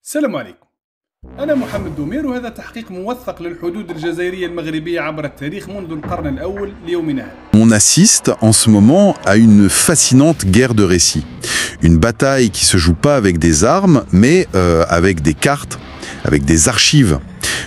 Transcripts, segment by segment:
السلام عليكم. أنا محمد دومير وهذا تحقيق موثق للحدود الجزائرية المغربية عبر التاريخ منذ القرن الأول ليومنا هذا. On assiste en ce moment à une fascinante guerre de récits. Une bataille qui se joue pas avec des armes, mais avec des cartes, avec des archives.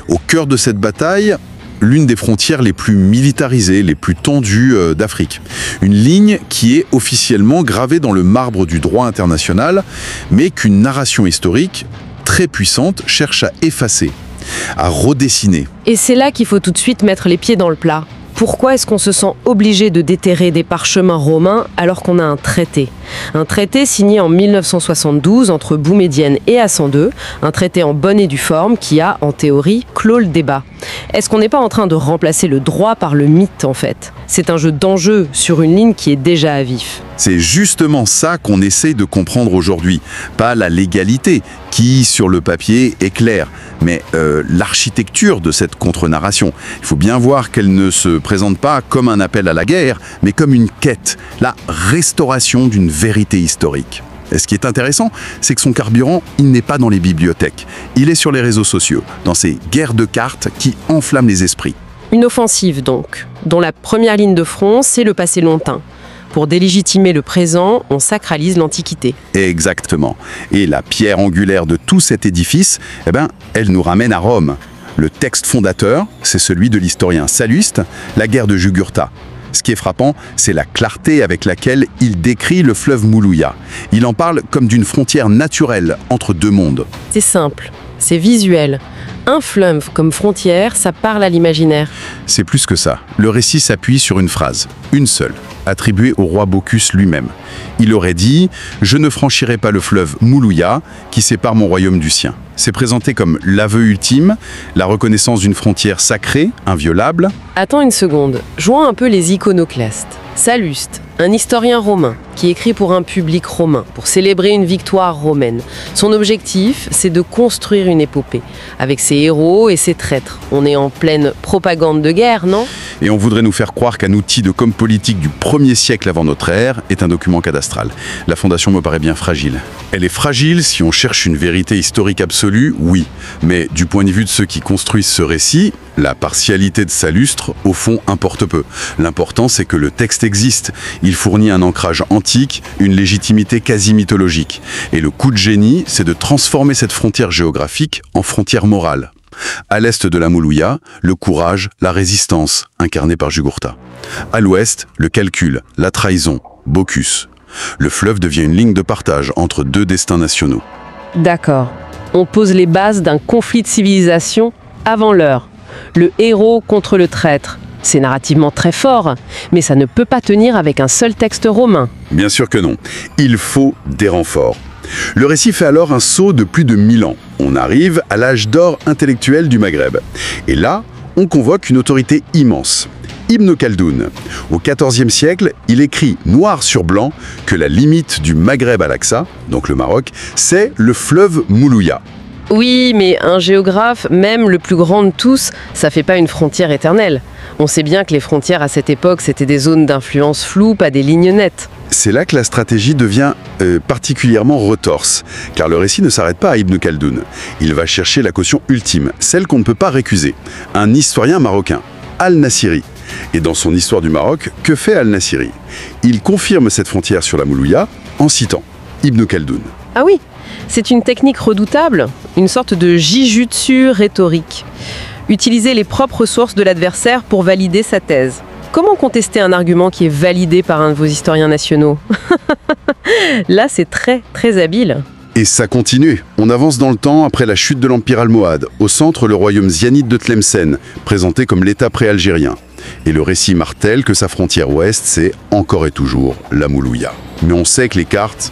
Au cœur de cette bataille, l'une des frontières les plus militarisées, les plus tendues d'Afrique. Une ligne qui est officiellement gravée dans le marbre du droit international, mais qu'une narration historique très puissante cherche à effacer, à redessiner. Et c'est là qu'il faut tout de suite mettre les pieds dans le plat. Pourquoi est-ce qu'on se sent obligé de déterrer des parchemins romains alors qu'on a un traité? Un traité signé en 1972 entre Boumedienne et Hassan II, un traité en bonne et due forme qui a, en théorie, clos le débat. Est-ce qu'on n'est pas en train de remplacer le droit par le mythe, en fait? C'est un jeu d'enjeu sur une ligne qui est déjà à vif. C'est justement ça qu'on essaye de comprendre aujourd'hui. Pas la légalité, qui, sur le papier, est claire, mais l'architecture de cette contre-narration. Il faut bien voir qu'elle ne se présente pas comme un appel à la guerre, mais comme une quête, la restauration d'une vérité historique. Et ce qui est intéressant, c'est que son carburant, il n'est pas dans les bibliothèques. Il est sur les réseaux sociaux, dans ces guerres de cartes qui enflamment les esprits. Une offensive donc, dont la première ligne de front, c'est le passé lointain. Pour délégitimer le présent, on sacralise l'Antiquité. Exactement. Et la pierre angulaire de tout cet édifice, elle nous ramène à Rome. Le texte fondateur, c'est celui de l'historien Salluste, la guerre de Jugurtha. Ce qui est frappant, c'est la clarté avec laquelle il décrit le fleuve Moulouya. Il en parle comme d'une frontière naturelle entre deux mondes. C'est simple, c'est visuel. Un fleuve comme frontière, ça parle à l'imaginaire. C'est plus que ça. Le récit s'appuie sur une phrase, une seule, attribuée au roi Bocchus lui-même. Il aurait dit « Je ne franchirai pas le fleuve Moulouya qui sépare mon royaume du sien ». C'est présenté comme l'aveu ultime, la reconnaissance d'une frontière sacrée, inviolable. Attends une seconde, jouons un peu les iconoclastes. Salluste, un historien romain qui écrit pour un public romain, pour célébrer une victoire romaine. Son objectif, c'est de construire une épopée, avec ses héros et ses traîtres. On est en pleine propagande de guerre, non? Et on voudrait nous faire croire qu'un outil de com politique du 1er siècle avant notre ère est un document cadastral. La fondation me paraît bien fragile. Elle est fragile si on cherche une vérité historique absolue, oui. Mais du point de vue de ceux qui construisent ce récit, la partialité de Sallustre, au fond, importe peu. L'important, c'est que le texte existe. Il fournit un ancrage antique, une légitimité quasi mythologique. Et le coup de génie, c'est de transformer cette frontière géographique en frontière morale. À l'est de la Moulouya, le courage, la résistance, incarnée par Jugurtha. À l'ouest, le calcul, la trahison, Bocchus. Le fleuve devient une ligne de partage entre deux destins nationaux. D'accord. On pose les bases d'un conflit de civilisation avant l'heure. Le héros contre le traître. C'est narrativement très fort, mais ça ne peut pas tenir avec un seul texte romain. Bien sûr que non. Il faut des renforts. Le récit fait alors un saut de plus de 1000 ans. On arrive à l'âge d'or intellectuel du Maghreb. Et là, on convoque une autorité immense. Ibn Khaldoun. Au XIVe siècle, il écrit noir sur blanc que la limite du Maghreb à l'Aqsa, donc le Maroc, c'est le fleuve Moulouya. Oui, mais un géographe, même le plus grand de tous, ça fait pas une frontière éternelle. On sait bien que les frontières à cette époque, c'était des zones d'influence floues, pas des lignes nettes. C'est là que la stratégie devient particulièrement retorse, car le récit ne s'arrête pas à Ibn Khaldoun. Il va chercher la caution ultime, celle qu'on ne peut pas récuser. Un historien marocain, Al-Nasiri. Et dans son histoire du Maroc, que fait Al-Nasiri? Il confirme cette frontière sur la Moulouya en citant Ibn Khaldoun. Ah oui, c'est une technique redoutable, une sorte de jujutsu rhétorique. Utiliser les propres sources de l'adversaire pour valider sa thèse. Comment contester un argument qui est validé par un de vos historiens nationaux? Là, c'est très, très habile. Et ça continue. On avance dans le temps après la chute de l'Empire almohade. Au centre, le royaume zianide de Tlemcen, présenté comme l'État pré-algérien. Et le récit martèle que sa frontière ouest, c'est encore et toujours la Moulouya. Mais on sait que les cartes,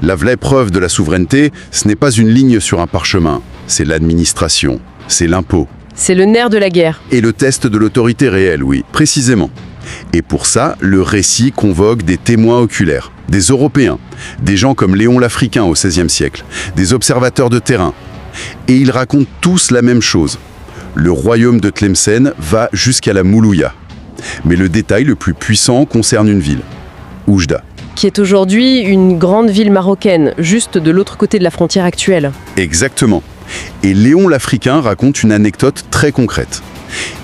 la vraie preuve de la souveraineté, ce n'est pas une ligne sur un parchemin. C'est l'administration, c'est l'impôt. C'est le nerf de la guerre. Et le test de l'autorité réelle, oui, précisément. Et pour ça, le récit convoque des témoins oculaires, des Européens, des gens comme Léon l'Africain au XVIe siècle, des observateurs de terrain. Et ils racontent tous la même chose. Le royaume de Tlemcen va jusqu'à la Moulouya. Mais le détail le plus puissant concerne une ville, Oujda, qui est aujourd'hui une grande ville marocaine, juste de l'autre côté de la frontière actuelle. Exactement. Et Léon l'Africain raconte une anecdote très concrète.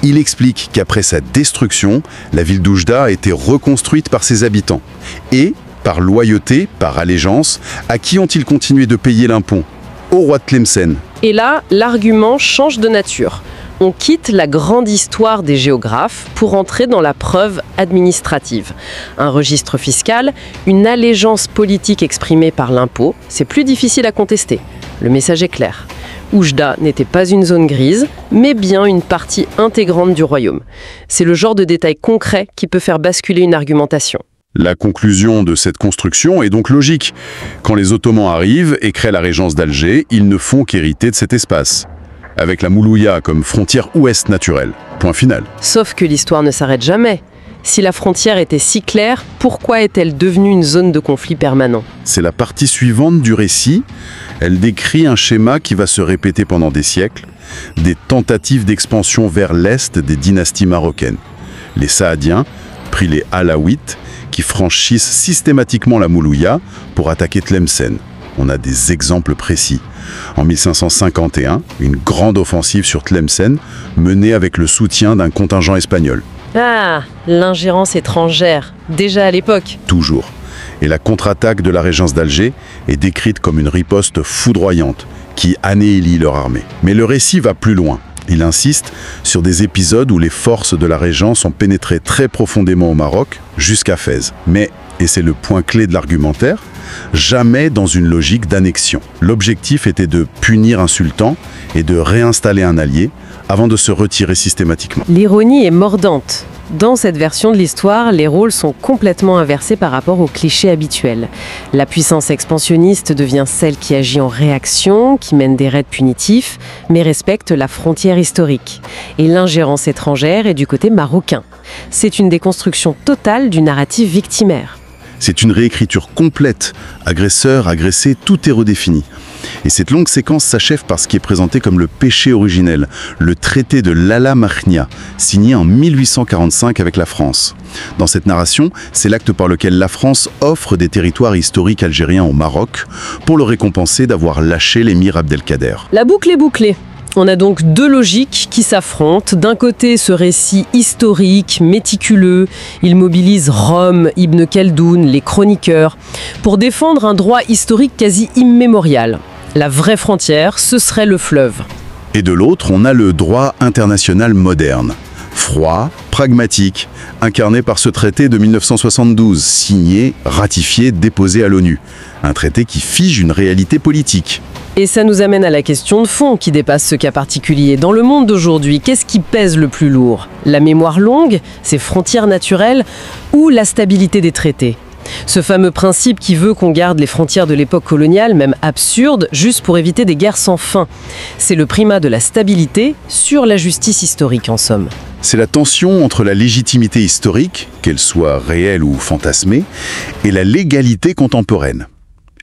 Il explique qu'après sa destruction, la ville d'Oujda a été reconstruite par ses habitants. Et, par loyauté, par allégeance, à qui ont-ils continué de payer l'impôt? Au roi de Tlemcen. Et là, l'argument change de nature. On quitte la grande histoire des géographes pour entrer dans la preuve administrative. Un registre fiscal, une allégeance politique exprimée par l'impôt, c'est plus difficile à contester. Le message est clair. Oujda n'était pas une zone grise, mais bien une partie intégrante du royaume. C'est le genre de détail concret qui peut faire basculer une argumentation. La conclusion de cette construction est donc logique. Quand les Ottomans arrivent et créent la régence d'Alger, ils ne font qu'hériter de cet espace, avec la Moulouya comme frontière ouest naturelle. Point final. Sauf que l'histoire ne s'arrête jamais. Si la frontière était si claire, pourquoi est-elle devenue une zone de conflit permanent? C'est la partie suivante du récit. Elle décrit un schéma qui va se répéter pendant des siècles, des tentatives d'expansion vers l'est des dynasties marocaines. Les Saadiens, puis les Alaouites, qui franchissent systématiquement la Moulouya pour attaquer Tlemcen. On a des exemples précis. En 1551, une grande offensive sur Tlemcen, menée avec le soutien d'un contingent espagnol. Ah, l'ingérence étrangère, déjà à l'époque. Toujours. Et la contre-attaque de la régence d'Alger est décrite comme une riposte foudroyante qui annihilit leur armée. Mais le récit va plus loin. Il insiste sur des épisodes où les forces de la régence ont pénétré très profondément au Maroc, jusqu'à Fès. Mais, et c'est le point clé de l'argumentaire, jamais dans une logique d'annexion. L'objectif était de punir un sultan et de réinstaller un allié avant de se retirer systématiquement. L'ironie est mordante. Dans cette version de l'histoire, les rôles sont complètement inversés par rapport aux clichés habituels. La puissance expansionniste devient celle qui agit en réaction, qui mène des raids punitifs, mais respecte la frontière historique. Et l'ingérence étrangère est du côté marocain. C'est une déconstruction totale du narratif victimaire. C'est une réécriture complète. Agresseur, agressé, tout est redéfini. Et cette longue séquence s'achève par ce qui est présenté comme le péché originel, le traité de l'Ala Mahnia, signé en 1845 avec la France. Dans cette narration, c'est l'acte par lequel la France offre des territoires historiques algériens au Maroc pour le récompenser d'avoir lâché l'émir Abdelkader. La boucle est bouclée. On a donc deux logiques qui s'affrontent. D'un côté, ce récit historique, méticuleux, il mobilise Rome, Ibn Khaldoun, les chroniqueurs, pour défendre un droit historique quasi immémorial. La vraie frontière, ce serait le fleuve. Et de l'autre, on a le droit international moderne. Froid, pragmatique, incarné par ce traité de 1972, signé, ratifié, déposé à l'ONU. Un traité qui fige une réalité politique. Et ça nous amène à la question de fond qui dépasse ce cas particulier. Dans le monde d'aujourd'hui, qu'est-ce qui pèse le plus lourd? La mémoire longue, ses frontières naturelles, ou la stabilité des traités? Ce fameux principe qui veut qu'on garde les frontières de l'époque coloniale, même absurdes, juste pour éviter des guerres sans fin. C'est le primat de la stabilité sur la justice historique, en somme. C'est la tension entre la légitimité historique, qu'elle soit réelle ou fantasmée, et la légalité contemporaine.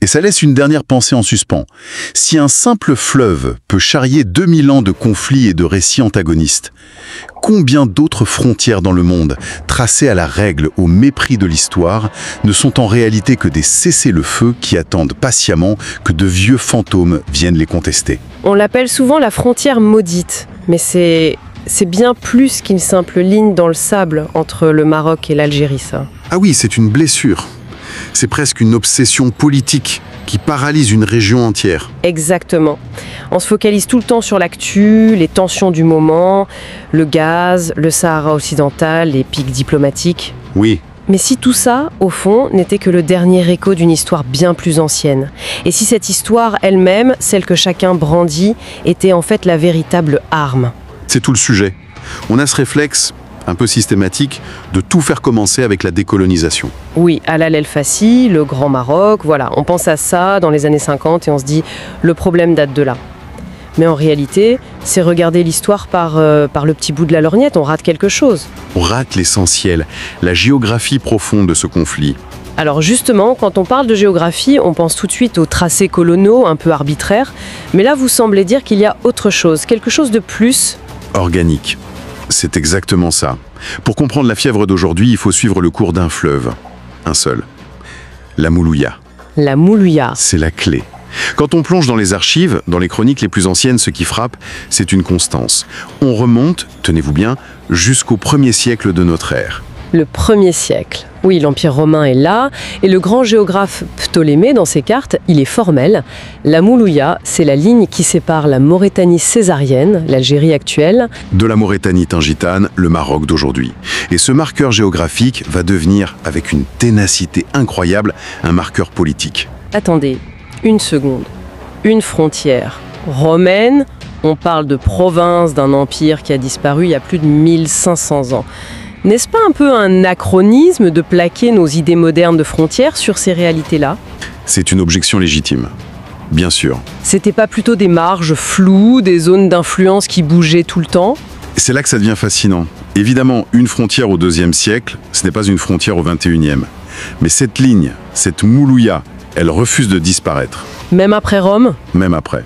Et ça laisse une dernière pensée en suspens. Si un simple fleuve peut charrier 2000 ans de conflits et de récits antagonistes, combien d'autres frontières dans le monde, tracées à la règle au mépris de l'histoire, ne sont en réalité que des cessez-le-feu qui attendent patiemment que de vieux fantômes viennent les contester? On l'appelle souvent la frontière maudite, mais c'est bien plus qu'une simple ligne dans le sable entre le Maroc et l'Algérie, ça. Ah oui, c'est une blessure. C'est presque une obsession politique qui paralyse une région entière. Exactement. On se focalise tout le temps sur l'actu, les tensions du moment, le gaz, le Sahara occidental, les pics diplomatiques. Oui. Mais si tout ça, au fond, n'était que le dernier écho d'une histoire bien plus ancienne, et si cette histoire elle-même, celle que chacun brandit, était en fait la véritable arme. C'est tout le sujet. On a ce réflexe un peu systématique, de tout faire commencer avec la décolonisation. Oui, Halal El Fassi, le Grand Maroc, voilà, on pense à ça dans les années 50 et on se dit, le problème date de là. Mais en réalité, c'est regarder l'histoire par le petit bout de la lorgnette, on rate quelque chose. On rate l'essentiel, la géographie profonde de ce conflit. Alors justement, quand on parle de géographie, on pense tout de suite aux tracés coloniaux, un peu arbitraires, mais là vous semblez dire qu'il y a autre chose, quelque chose de plus... organique. C'est exactement ça. Pour comprendre la fièvre d'aujourd'hui, il faut suivre le cours d'un fleuve. Un seul. La Moulouya. La Moulouya. C'est la clé. Quand on plonge dans les archives, dans les chroniques les plus anciennes, ce qui frappe, c'est une constance. On remonte, tenez-vous bien, jusqu'au 1er siècle de notre ère. Le 1er siècle. Oui, l'Empire romain est là, et le grand géographe Ptolémée, dans ses cartes, il est formel. La Moulouya, c'est la ligne qui sépare la Maurétanie césarienne, l'Algérie actuelle, de la Maurétanie tingitane, le Maroc d'aujourd'hui. Et ce marqueur géographique va devenir, avec une ténacité incroyable, un marqueur politique. Attendez, une seconde. Une frontière romaine, on parle de province d'un empire qui a disparu il y a plus de 1500 ans. N'est-ce pas un peu un anachronisme de plaquer nos idées modernes de frontières sur ces réalités-là? C'est une objection légitime, bien sûr. C'était pas plutôt des marges floues, des zones d'influence qui bougeaient tout le temps? C'est là que ça devient fascinant. Évidemment, une frontière au IIe siècle, ce n'est pas une frontière au XXIe. Mais cette ligne, cette Moulouya, elle refuse de disparaître. Même après Rome? Même après.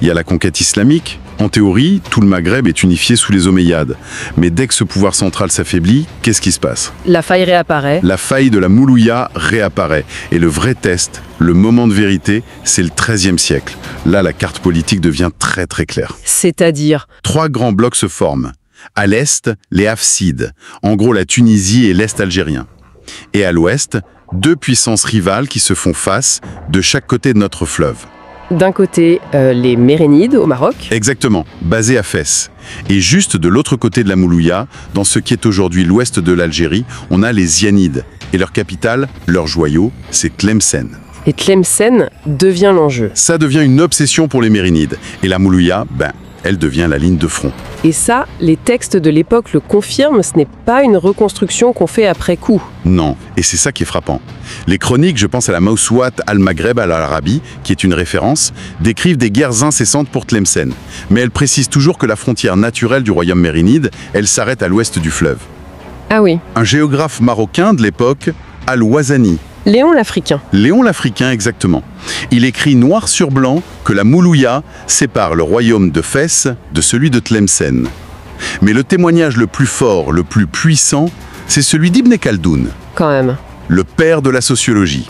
Il y a la conquête islamique. En théorie, tout le Maghreb est unifié sous les Omeyyades. Mais dès que ce pouvoir central s'affaiblit, qu'est-ce qui se passe? La faille réapparaît. La faille de la Moulouya réapparaît. Et le vrai test, le moment de vérité, c'est le XIIIe siècle. Là, la carte politique devient très très claire. C'est-à-dire? 3 grands blocs se forment. À l'est, les Hafsides, en gros la Tunisie et l'Est algérien. Et à l'ouest, 2 puissances rivales qui se font face de chaque côté de notre fleuve. D'un côté, les Mérinides au Maroc. Exactement, basés à Fès. Et juste de l'autre côté de la Moulouya, dans ce qui est aujourd'hui l'ouest de l'Algérie, on a les Zianides. Et leur capitale, leur joyau, c'est Tlemcen. Et Tlemcen devient l'enjeu. Ça devient une obsession pour les Mérinides. Et la Moulouya, elle devient la ligne de front. Et ça, les textes de l'époque le confirment, ce n'est pas une reconstruction qu'on fait après coup. Non, et c'est ça qui est frappant. Les chroniques, je pense à la Mawsuat al-Maghreb al-Arabi, qui est une référence, décrivent des guerres incessantes pour Tlemcen. Mais elles précisent toujours que la frontière naturelle du royaume mérinide, elle s'arrête à l'ouest du fleuve. Ah oui. Un géographe marocain de l'époque, Al-Wazani. Léon l'Africain. Léon l'Africain, exactement. Il écrit noir sur blanc que la Moulouya sépare le royaume de Fès de celui de Tlemcen. Mais le témoignage le plus fort, le plus puissant, c'est celui d'Ibn Khaldoun, Quand même. le père de la sociologie.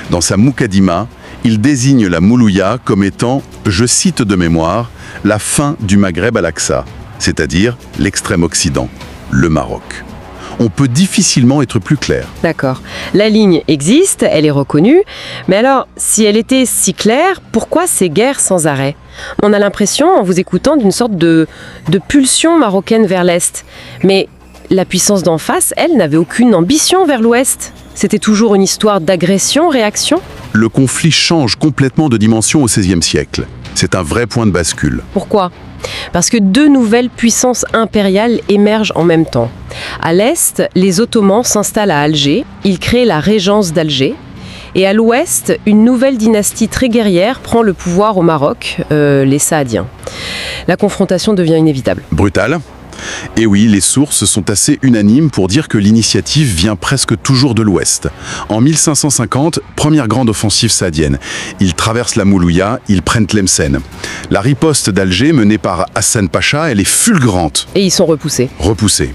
Dans sa Moukadima, il désigne la Moulouya comme étant, je cite de mémoire, la fin du Maghreb à l'Aqsa, c'est-à-dire l'extrême occident, le Maroc. On peut difficilement être plus clair. D'accord. La ligne existe, elle est reconnue, mais alors, si elle était si claire, pourquoi ces guerres sans arrêt? On a l'impression, en vous écoutant, d'une sorte de pulsion marocaine vers l'Est. Mais la puissance d'en face, elle, n'avait aucune ambition vers l'Ouest. C'était toujours une histoire d'agression-réaction? Le conflit change complètement de dimension au XVIe siècle. C'est un vrai point de bascule. Pourquoi? Parce que 2 nouvelles puissances impériales émergent en même temps. À l'est, les Ottomans s'installent à Alger, ils créent la régence d'Alger. Et à l'ouest, une nouvelle dynastie très guerrière prend le pouvoir au Maroc, les Saadiens. La confrontation devient inévitable. Brutal. Et oui, les sources sont assez unanimes pour dire que l'initiative vient presque toujours de l'ouest. En 1550, première grande offensive saadienne. Ils traversent la Moulouya, ils prennent Tlemcen. La riposte d'Alger, menée par Hassan Pacha, elle est fulgurante. Et ils sont repoussés. Repoussée.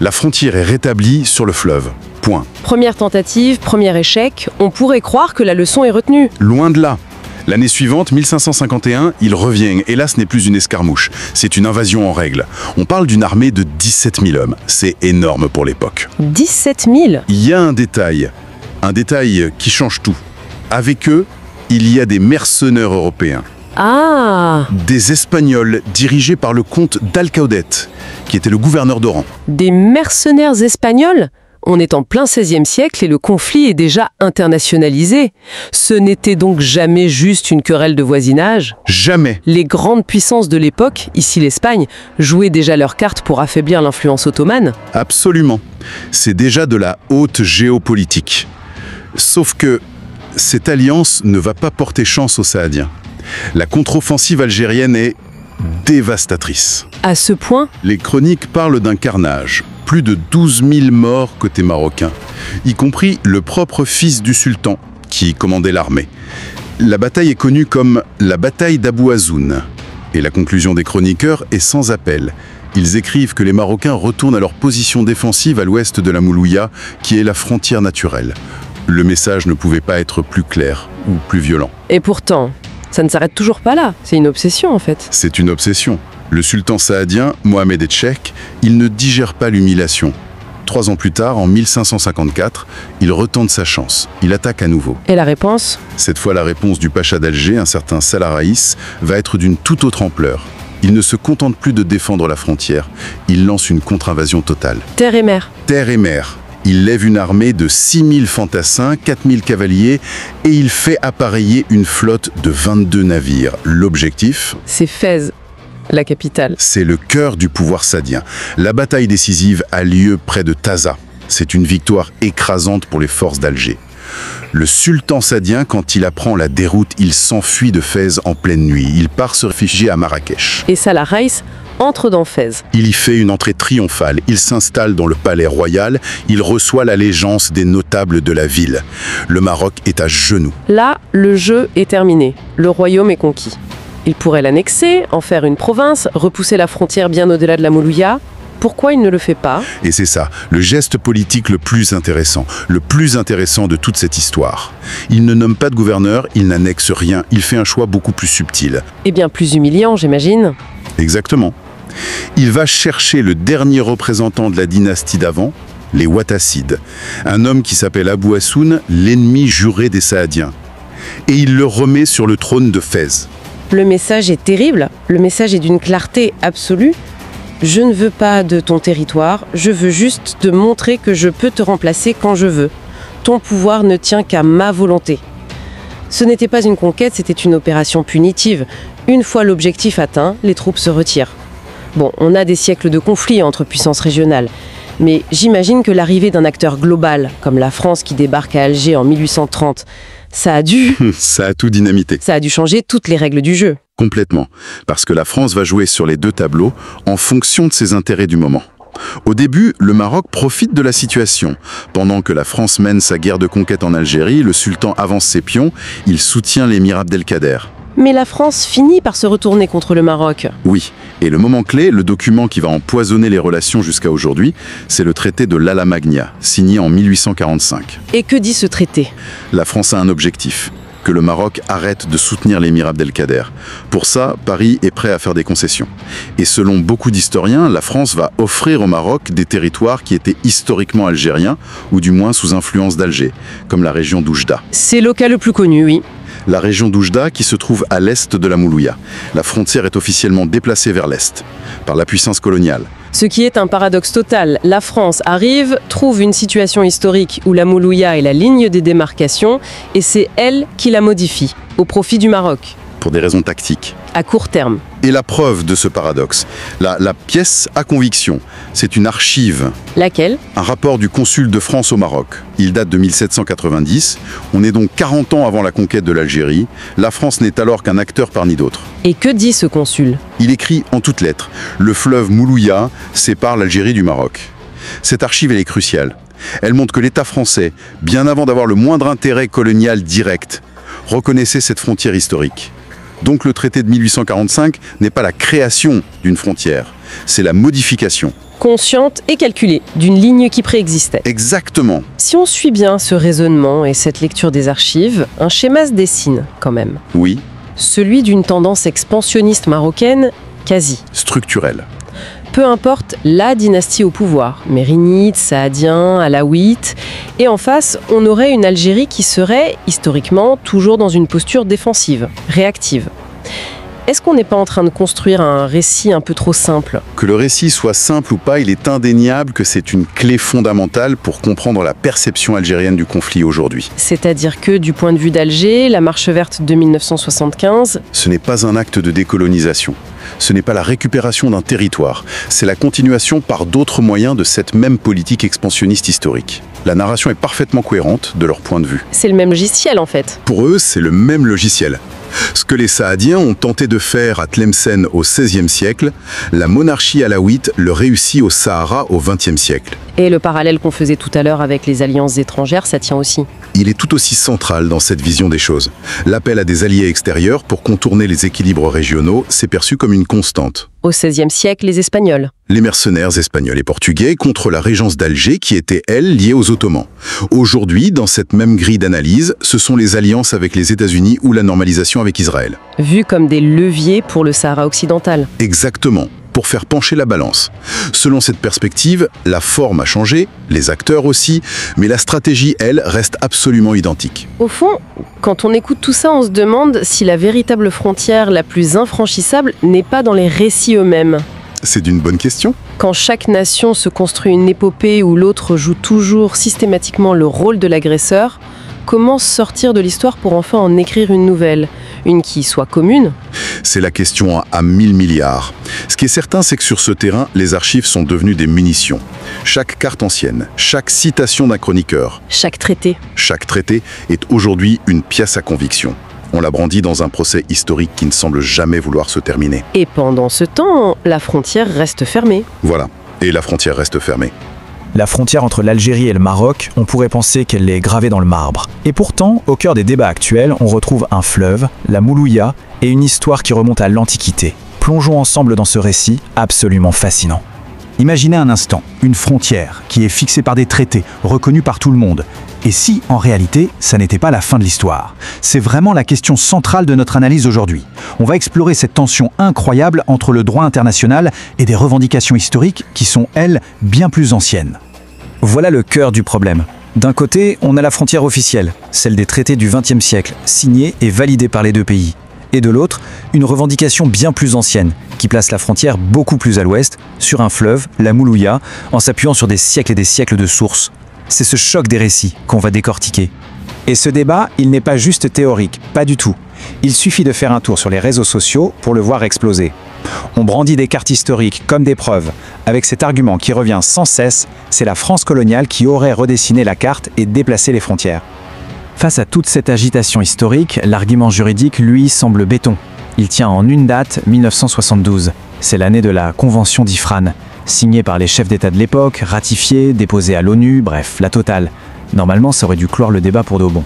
La frontière est rétablie sur le fleuve. Point. Première tentative, premier échec, on pourrait croire que la leçon est retenue. Loin de là. L'année suivante, 1551, il revient, et là ce n'est plus une escarmouche, c'est une invasion en règle. On parle d'une armée de 17 000 hommes, c'est énorme pour l'époque. 17 000? Il y a un détail qui change tout. Avec eux, il y a des mercenaires européens. Ah! Des Espagnols dirigés par le comte d'Alcaudet, qui était le gouverneur d'Oran. Des mercenaires espagnols? On est en plein XVIe siècle et le conflit est déjà internationalisé. Ce n'était donc jamais juste une querelle de voisinage. Jamais. Les grandes puissances de l'époque, ici l'Espagne, jouaient déjà leurs cartes pour affaiblir l'influence ottomane. Absolument. C'est déjà de la haute géopolitique. Sauf que cette alliance ne va pas porter chance aux Saadiens. La contre-offensive algérienne est dévastatrice. À ce point, les chroniques parlent d'un carnage. Plus de 12 000 morts côté marocain, y compris le propre fils du sultan, qui commandait l'armée. La bataille est connue comme la bataille d'Abou Azoun. Et la conclusion des chroniqueurs est sans appel. Ils écrivent que les Marocains retournent à leur position défensive à l'ouest de la Moulouya, qui est la frontière naturelle. Le message ne pouvait pas être plus clair ou plus violent. Et pourtant, ça ne s'arrête toujours pas là. C'est une obsession en fait. C'est une obsession. Le sultan saadien, Mohamed Etchek, il ne digère pas l'humiliation. 3 ans plus tard, en 1554, il retente sa chance. Il attaque à nouveau. Et la réponse? Cette fois, la réponse du pacha d'Alger, un certain Salah Raïs, va être d'une toute autre ampleur. Il ne se contente plus de défendre la frontière. Il lance une contre-invasion totale. Terre et mer. Terre et mer. Il lève une armée de 6000 fantassins, 4000 cavaliers et il fait appareiller une flotte de 22 navires. L'objectif? C'est Fès, la capitale. C'est le cœur du pouvoir saadien. La bataille décisive a lieu près de Taza. C'est une victoire écrasante pour les forces d'Alger. Le sultan saadien, quand il apprend la déroute, il s'enfuit de Fès en pleine nuit. Il part se réfugier à Marrakech. Et Salah Raïs entre dans Fès. Il y fait une entrée triomphale. Il s'installe dans le palais royal. Il reçoit l'allégeance des notables de la ville. Le Maroc est à genoux. Là, le jeu est terminé. Le royaume est conquis. Il pourrait l'annexer, en faire une province, repousser la frontière bien au-delà de la Moulouya. Pourquoi il ne le fait pas? Et c'est ça, le geste politique le plus intéressant de toute cette histoire. Il ne nomme pas de gouverneur, il n'annexe rien, il fait un choix beaucoup plus subtil. Et bien plus humiliant, j'imagine. Exactement. Il va chercher le dernier représentant de la dynastie d'avant, les Ouattacides, un homme qui s'appelle Abou Hassoun, l'ennemi juré des Saadiens. Et il le remet sur le trône de Fès. Le message est terrible, le message est d'une clarté absolue. Je ne veux pas de ton territoire, je veux juste te montrer que je peux te remplacer quand je veux. Ton pouvoir ne tient qu'à ma volonté. Ce n'était pas une conquête, c'était une opération punitive. Une fois l'objectif atteint, les troupes se retirent. Bon, on a des siècles de conflits entre puissances régionales, mais j'imagine que l'arrivée d'un acteur global, comme la France qui débarque à Alger en 1830, ça a dû tout dynamité. Ça a dû changer toutes les règles du jeu. Complètement, parce que la France va jouer sur les deux tableaux en fonction de ses intérêts du moment. Au début, le Maroc profite de la situation. Pendant que la France mène sa guerre de conquête en Algérie, le sultan avance ses pions, il soutient l'émir Abdelkader. Mais la France finit par se retourner contre le Maroc. Oui, et le moment clé, le document qui va empoisonner les relations jusqu'à aujourd'hui, c'est le traité de l'Ala-Magna, signé en 1845. Et que dit ce traité? La France a un objectif, que le Maroc arrête de soutenir l'émir Abdelkader. Pour ça, Paris est prêt à faire des concessions. Et selon beaucoup d'historiens, la France va offrir au Maroc des territoires qui étaient historiquement algériens, ou du moins sous influence d'Alger, comme la région d'Oujda. C'est le cas le plus connu, oui. La région d'Oujda qui se trouve à l'est de la Moulouya. La frontière est officiellement déplacée vers l'est, par la puissance coloniale. Ce qui est un paradoxe total. La France arrive, trouve une situation historique où la Moulouya est la ligne des démarcations, et c'est elle qui la modifie, au profit du Maroc. Pour des raisons tactiques. À court terme. Et la preuve de ce paradoxe, la pièce à conviction, c'est une archive. Laquelle? Un rapport du consul de France au Maroc. Il date de 1790. On est donc 40 ans avant la conquête de l'Algérie. La France n'est alors qu'un acteur parmi d'autres. Et que dit ce consul? Il écrit en toutes lettres. Le fleuve Moulouya sépare l'Algérie du Maroc. Cette archive, elle est cruciale. Elle montre que l'État français, bien avant d'avoir le moindre intérêt colonial direct, reconnaissait cette frontière historique. Donc le traité de 1845 n'est pas la création d'une frontière, c'est la modification. Consciente et calculée, d'une ligne qui préexistait. Exactement. Si on suit bien ce raisonnement et cette lecture des archives, un schéma se dessine quand même. Oui. Celui d'une tendance expansionniste marocaine quasi. Structurelle. Peu importe la dynastie au pouvoir, mérinides, saadiens, alaouites, et en face, on aurait une Algérie qui serait, historiquement, toujours dans une posture défensive, réactive. Est-ce qu'on n'est pas en train de construire un récit un peu trop simple? Que le récit soit simple ou pas, il est indéniable que c'est une clé fondamentale pour comprendre la perception algérienne du conflit aujourd'hui. C'est-à-dire que, du point de vue d'Alger, la marche verte de 1975... Ce n'est pas un acte de décolonisation. Ce n'est pas la récupération d'un territoire. C'est la continuation par d'autres moyens de cette même politique expansionniste historique. La narration est parfaitement cohérente de leur point de vue. C'est le même logiciel, en fait. Pour eux, c'est le même logiciel. Ce que les Saadiens ont tenté de faire à Tlemcen au XVIe siècle, la monarchie alaouite le réussit au Sahara au XXe siècle. Et le parallèle qu'on faisait tout à l'heure avec les alliances étrangères, ça tient aussi. il est tout aussi central dans cette vision des choses. L'appel à des alliés extérieurs pour contourner les équilibres régionaux s'est perçu comme une constante. Au XVIe siècle, les Espagnols. Les mercenaires espagnols et portugais contre la régence d'Alger qui était, elle, liée aux Ottomans. Aujourd'hui, dans cette même grille d'analyse, ce sont les alliances avec les États-Unis ou la normalisation avec Israël. Vus comme des leviers pour le Sahara occidental. Exactement, pour faire pencher la balance. Selon cette perspective, la forme a changé, les acteurs aussi, mais la stratégie, elle, reste absolument identique. Au fond, quand on écoute tout ça, on se demande si la véritable frontière la plus infranchissable n'est pas dans les récits eux-mêmes. C'est une bonne question. Quand chaque nation se construit une épopée où l'autre joue toujours systématiquement le rôle de l'agresseur, comment sortir de l'histoire pour enfin en écrire une nouvelle? Une qui soit commune? C'est la question à 1000 milliards. Ce qui est certain, c'est que sur ce terrain, les archives sont devenues des munitions. Chaque carte ancienne, chaque citation d'un chroniqueur, Chaque traité. chaque traité est aujourd'hui une pièce à conviction. On l'a brandi dans un procès historique qui ne semble jamais vouloir se terminer. Et pendant ce temps, la frontière reste fermée. Voilà. Et la frontière reste fermée. La frontière entre l'Algérie et le Maroc, on pourrait penser qu'elle est gravée dans le marbre. Et pourtant, au cœur des débats actuels, on retrouve un fleuve, la Moulouya, et une histoire qui remonte à l'Antiquité. Plongeons ensemble dans ce récit absolument fascinant. Imaginez un instant, une frontière qui est fixée par des traités, reconnus par tout le monde. Et si, en réalité, ça n'était pas la fin de l'histoire? C'est vraiment la question centrale de notre analyse aujourd'hui. On va explorer cette tension incroyable entre le droit international et des revendications historiques qui sont, elles, bien plus anciennes. Voilà le cœur du problème. D'un côté, on a la frontière officielle, celle des traités du XXe siècle, signée et validée par les deux pays. Et de l'autre, une revendication bien plus ancienne, qui place la frontière beaucoup plus à l'ouest, sur un fleuve, la Moulouya, en s'appuyant sur des siècles et des siècles de sources. C'est ce choc des récits qu'on va décortiquer. Et ce débat, il n'est pas juste théorique, pas du tout. Il suffit de faire un tour sur les réseaux sociaux pour le voir exploser. On brandit des cartes historiques comme des preuves, avec cet argument qui revient sans cesse, c'est la France coloniale qui aurait redessiné la carte et déplacé les frontières. Face à toute cette agitation historique, l'argument juridique, lui, semble béton. Il tient en une date, 1972. C'est l'année de la Convention d'Ifrane, signée par les chefs d'État de l'époque, ratifiée, déposée à l'ONU, bref, la totale. Normalement, ça aurait dû clore le débat pour de bon.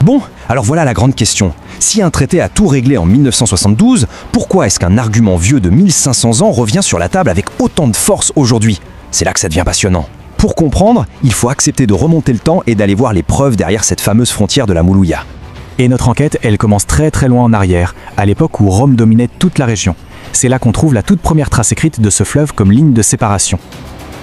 Bon, alors voilà la grande question. Si un traité a tout réglé en 1972, pourquoi est-ce qu'un argument vieux de 1500 ans revient sur la table avec autant de force aujourd'hui? C'est là que ça devient passionnant. Pour comprendre, il faut accepter de remonter le temps et d'aller voir les preuves derrière cette fameuse frontière de la Moulouya. Et notre enquête, elle commence très très loin en arrière, à l'époque où Rome dominait toute la région. C'est là qu'on trouve la toute première trace écrite de ce fleuve comme ligne de séparation.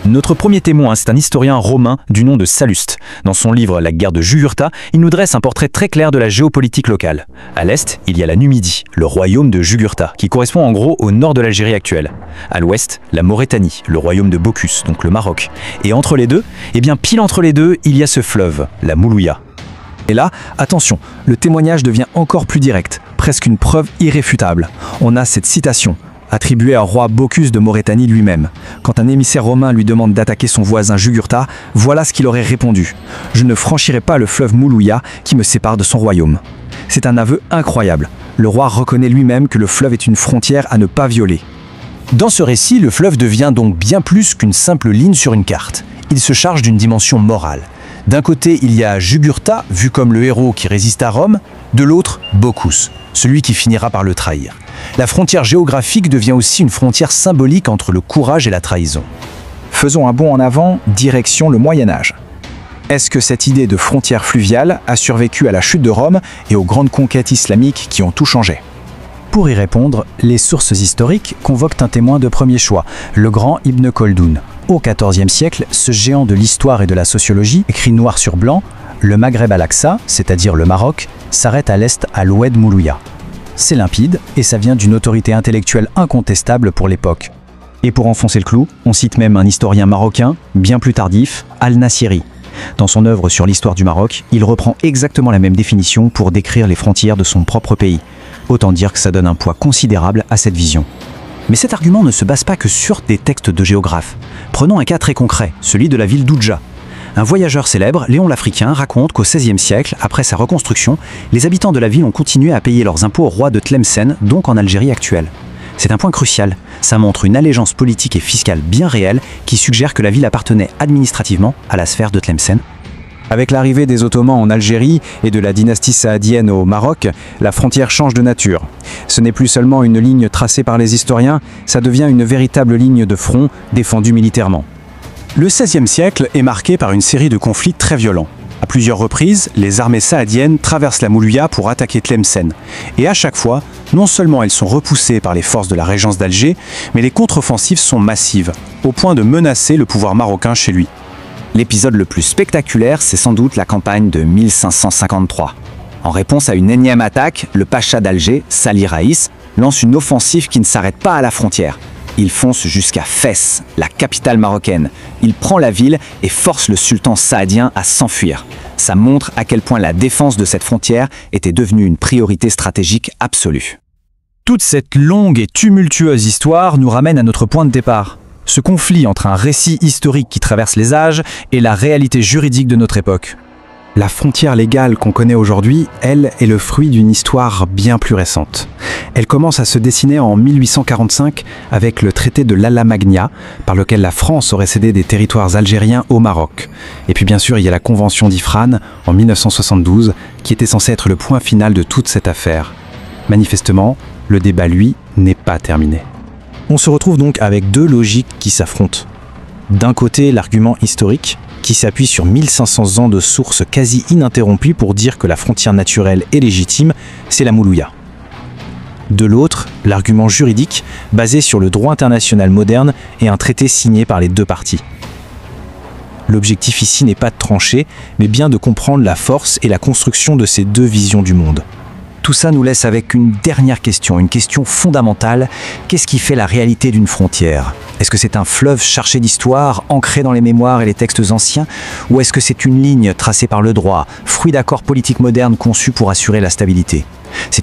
Notre premier témoin, c'est un historien romain du nom de Salluste. Dans son livre La guerre de Jugurtha, il nous dresse un portrait très clair de la géopolitique locale. À l'est, il y a la Numidie, le royaume de Jugurtha, qui correspond en gros au nord de l'Algérie actuelle. À l'ouest, la Maurétanie, le royaume de Bocchus, donc le Maroc. Et entre les deux, eh bien pile entre les deux, il y a ce fleuve, la Moulouya. Et là, attention, le témoignage devient encore plus direct, presque une preuve irréfutable. On a cette citation, attribuée au roi Bocchus de Maurétanie lui-même. Quand un émissaire romain lui demande d'attaquer son voisin Jugurtha, voilà ce qu'il aurait répondu. « Je ne franchirai pas le fleuve Moulouya qui me sépare de son royaume ». C'est un aveu incroyable. Le roi reconnaît lui-même que le fleuve est une frontière à ne pas violer. Dans ce récit, le fleuve devient donc bien plus qu'une simple ligne sur une carte. Il se charge d'une dimension morale. D'un côté, il y a Jugurtha, vu comme le héros qui résiste à Rome, de l'autre, Bocchus, celui qui finira par le trahir. La frontière géographique devient aussi une frontière symbolique entre le courage et la trahison. Faisons un bond en avant, direction le Moyen-Âge. Est-ce que cette idée de frontière fluviale a survécu à la chute de Rome et aux grandes conquêtes islamiques qui ont tout changé? Pour y répondre, les sources historiques convoquent un témoin de premier choix, le grand Ibn Kholdoun. Au XIVe siècle, ce géant de l'histoire et de la sociologie écrit noir sur blanc « Le Maghreb al-Aqsa, c'est-à-dire le Maroc, s'arrête à l'est à l'oued Moulouya ». C'est limpide et ça vient d'une autorité intellectuelle incontestable pour l'époque. Et pour enfoncer le clou, on cite même un historien marocain, bien plus tardif, Al-Nassiri. Dans son œuvre sur l'histoire du Maroc, il reprend exactement la même définition pour décrire les frontières de son propre pays. Autant dire que ça donne un poids considérable à cette vision. Mais cet argument ne se base pas que sur des textes de géographes. Prenons un cas très concret, celui de la ville d'Oudja. Un voyageur célèbre, Léon l'Africain, raconte qu'au XVIe siècle, après sa reconstruction, les habitants de la ville ont continué à payer leurs impôts au roi de Tlemcen, donc en Algérie actuelle. C'est un point crucial. Ça montre une allégeance politique et fiscale bien réelle qui suggère que la ville appartenait administrativement à la sphère de Tlemcen. Avec l'arrivée des Ottomans en Algérie et de la dynastie saadienne au Maroc, la frontière change de nature. Ce n'est plus seulement une ligne tracée par les historiens, ça devient une véritable ligne de front défendue militairement. Le XVIe siècle est marqué par une série de conflits très violents. À plusieurs reprises, les armées saadiennes traversent la Moulouya pour attaquer Tlemcen. Et à chaque fois, non seulement elles sont repoussées par les forces de la régence d'Alger, mais les contre-offensives sont massives, au point de menacer le pouvoir marocain chez lui. L'épisode le plus spectaculaire, c'est sans doute la campagne de 1553. En réponse à une énième attaque, le pacha d'Alger, Salih Raïs, lance une offensive qui ne s'arrête pas à la frontière. Il fonce jusqu'à Fès, la capitale marocaine. Il prend la ville et force le sultan saadien à s'enfuir. Ça montre à quel point la défense de cette frontière était devenue une priorité stratégique absolue. Toute cette longue et tumultueuse histoire nous ramène à notre point de départ. Ce conflit entre un récit historique qui traverse les âges et la réalité juridique de notre époque. La frontière légale qu'on connaît aujourd'hui, elle, est le fruit d'une histoire bien plus récente. Elle commence à se dessiner en 1845 avec le traité de l'Alla Magna, par lequel la France aurait cédé des territoires algériens au Maroc. Et puis bien sûr, il y a la Convention d'Ifrane en 1972, qui était censée être le point final de toute cette affaire. Manifestement, le débat, lui, n'est pas terminé. On se retrouve donc avec deux logiques qui s'affrontent. D'un côté, l'argument historique, qui s'appuie sur 1500 ans de sources quasi ininterrompues pour dire que la frontière naturelle et légitime, c'est la Moulouya. De l'autre, l'argument juridique, basé sur le droit international moderne et un traité signé par les deux parties. L'objectif ici n'est pas de trancher, mais bien de comprendre la force et la construction de ces deux visions du monde. Tout ça nous laisse avec une dernière question, une question fondamentale. Qu'est-ce qui fait la réalité d'une frontière? Est-ce que c'est un fleuve chargé d'histoire, ancré dans les mémoires et les textes anciens? Ou est-ce que c'est une ligne tracée par le droit, fruit d'accords politiques modernes conçus pour assurer la stabilité? C'est